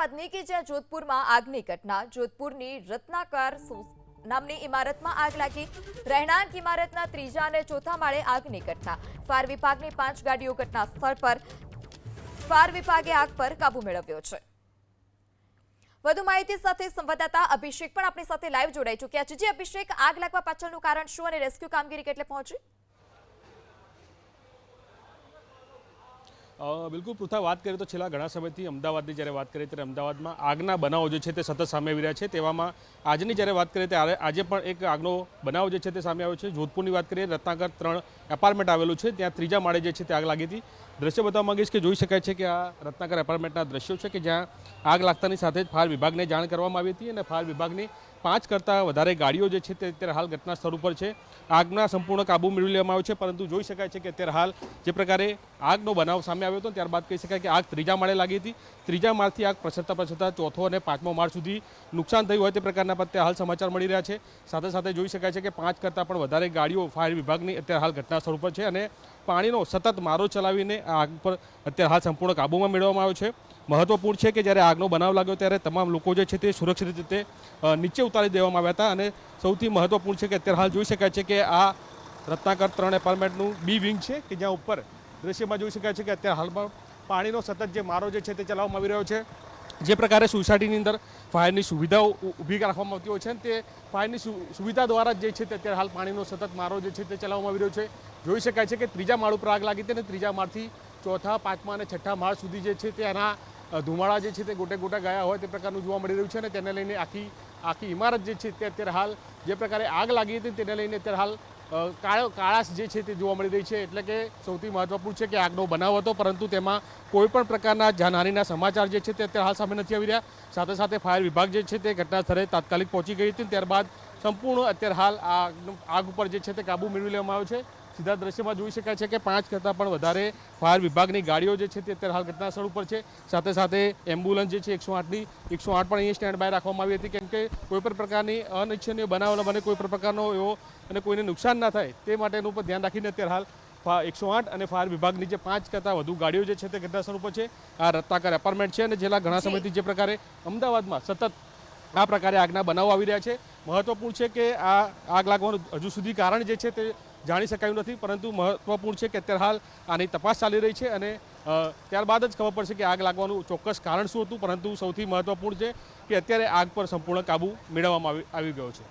અમદાવાદની કે જ્યાં જોધપુરમાં આગની ઘટના જોધપુરની રત્નાકર નામની ઇમારતમાં આગ લાગી રહેણાંક ઇમારતના ત્રીજા અને ચોથા માળે આગની ઘટના ફાયર વિભાગની 5 ગાડીઓ ઘટના સ્થળ પર ફાયર વિભાગે આગ પર કાબુ મેળવ્યો છે। વધુ માહિતી સાથે સંવાદદાતા અભિષેક પણ આપણી સાથે લાઈવ જોડાઈ ચૂક્યા છે। જી અભિષેક, આગ લાગવા પાછળનું કારણ શું અને રેસ્ક્યુ કામગીરી કેટલે પહોંચી? બિલકુલ પૃથા, વાત કરીએ તો છેલ્લા ઘણા સમયથી અમદાવાદની જ્યારે વાત કરીએ ત્યારે અમદાવાદમાં આગના બનાવો જે છે તે સતત સામે આવી રહ્યા છે। તેવામાં આજની જ્યારે વાત કરીએ ત્યારે આજે પણ એક આગનો બનાવ જે છે તે સામે આવ્યો છે। જોધપુરની વાત કરીએ, રત્નાકર 3 એપાર્ટમેન્ટ આવેલું છે, ત્યાં ત્રીજા માળે જે છે તે આગ લાગી હતી। દ્રશ્ય બતાવવા માંગીશ કે જોઈ શકાય છે કે આ રત્નાકર એપાર્ટમેન્ટના દ્રશ્યો છે કે જ્યાં આગ લાગતાની સાથે જ ફાયર વિભાગને જાણ કરવામાં આવી હતી અને ફાયર વિભાગની 5 કરતાં વધારે ગાડીઓ જે છે તે અત્યારે હાલ ઘટના સ્થળ ઉપર છે। આગના સંપૂર્ણ કાબુ મેળવી લેવામાં આવ્યો છે, પરંતુ જોઈ શકાય છે કે અત્યારે હાલ જે પ્રકારે આગનો બનાવ સામે આવ્યો હતો ત્યારબાદ કહી શકાય કે આગ ત્રીજા માળે લાગી હતી। ત્રીજા માળથી આગ પ્રસરતા ચોથો અને પાંચમો માળ સુધી નુકસાન થયું હોય તે પ્રકારના અત્યારે હાલ સમાચાર મળી રહ્યા છે। સાથે સાથે જોઈ શકાય છે કે 5 કરતાં પણ વધારે ગાડીઓ ફાયર વિભાગની અત્યારે હાલ ઘટના સ્થળ ઉપર છે અને પાણીનો સતત મારો ચલાવીને આગ પર અત્યારે હાલ સંપૂર્ણ કાબૂમાં મેળવવામાં આવ્યો છે। મહત્વપૂર્ણ છે કે જ્યારે આગનો બનાવ લાગ્યો ત્યારે તમામ લોકો જે છે તે સુરક્ષિત રીતે નીચે ઉતારી દેવામાં આવ્યા હતા અને સૌથી મહત્વપૂર્ણ છે કે અત્યારે હાલ જોઈ શકાય છે કે આ રત્નાકર 3 એપાર્ટમેન્ટનું બી વિંગ છે કે જ્યાં ઉપર દ્રશ્યમાં જોઈ શકાય છે કે અત્યારે હાલમાં પાણીનો સતત જે મારો જે છે તે ચલાવવામાં આવી રહ્યો છે। જે પ્રકારે સોસાયટીની અંદર ફાયરની સુવિધાઓ ઊભી રાખવામાં આવતી હોય છે તે ફાયરની સુવિધા દ્વારા જે છે તે અત્યારે હાલ પાણીનો સતત મારો જે છે તે ચલાવવામાં આવી રહ્યો છે। જોઈ શકાય છે કે ત્રીજા માળ ઉપર આગ લાગી હતી અને ત્રીજા માળથી ચોથા, પાંચમા અને છઠ્ઠા માળ સુધી જે છે તેના ધુમાડા જે છે તે ગોટે ગોટા ગયા હોય તે પ્રકારનું જોવા મળી રહ્યું છે અને તેને લઈને આખી ઇમારત જે છે તે અત્યારે હાલ જે પ્રકારે આગ લાગી હતી તેને લઈને અત્યારે હાલ કાળાશ જે છે તે જોવા મળી રહી છે। એટલે કે સૌથી મહત્વપૂર્ણ છે કે આગનો બનાવ હતો, પરંતુ તેમાં કોઈ પણ પ્રકારના જાનહાનિના સમાચાર જે છે તે અત્યારે હાલ સામે નથી આવી રહ્યા। સાથે સાથે ફાયર વિભાગ જે છે તે ઘટના સ્થળે તાત્કાલિક પહોંચી ગઈ હતી, ત્યારબાદ સંપૂર્ણ અત્યારે હાલ આગ ઉપર જે છે તે કાબુ મેળવી લેવામાં આવ્યો છે। સીધા દ્રશ્યમાં જોઈ શકાય છે કે 5 કરતાં પણ વધારે ફાયર વિભાગની ગાડીઓ જે છે તે અત્યારે હાલ ઘટના સ્થળ ઉપર છે। સાથે સાથે એમ્બ્યુલન્સ જે છે 108 પણ અહીં સ્ટેન્ડ બાય રાખવામાં આવી હતી, કેમ કે કોઈપણ પ્રકારની અનિચ્છનીય બનાવ ન બને, કોઈ પણ પ્રકારનો એવો અને કોઈને નુકસાન ના થાય તે માટેનું ઉપર ધ્યાન રાખીને અત્યારે હાલ 108 અને ફાયર વિભાગની જે 5 કરતાં વધુ ગાડીઓ જે છે તે ઘટના સ્થળ ઉપર છે। આ રત્નાકર એપાર્ટમેન્ટ છે અને છેલ્લા ઘણા સમયથી જે પ્રકારે અમદાવાદમાં સતત આ પ્રકારે આગના બનાવો આવી રહ્યા છે। મહત્વપૂર્ણ છે કે આ આગ લાગવાનું હજુ સુધી કારણ જે છે તે જાણી શકાયું નથી, પરંતુ મહત્વપૂર્ણ છે કે અત્યારે હાલ આની તપાસ ચાલી રહી છે અને ત્યારબાદ જ ખબર પડશે કે આગ લાગવાનું ચોક્કસ કારણ શું હતું। પરંતુ સૌથી મહત્વપૂર્ણ છે કે અત્યારે આગ પર સંપૂર્ણ કાબુ મેળવવામાં આવી ગયો છે।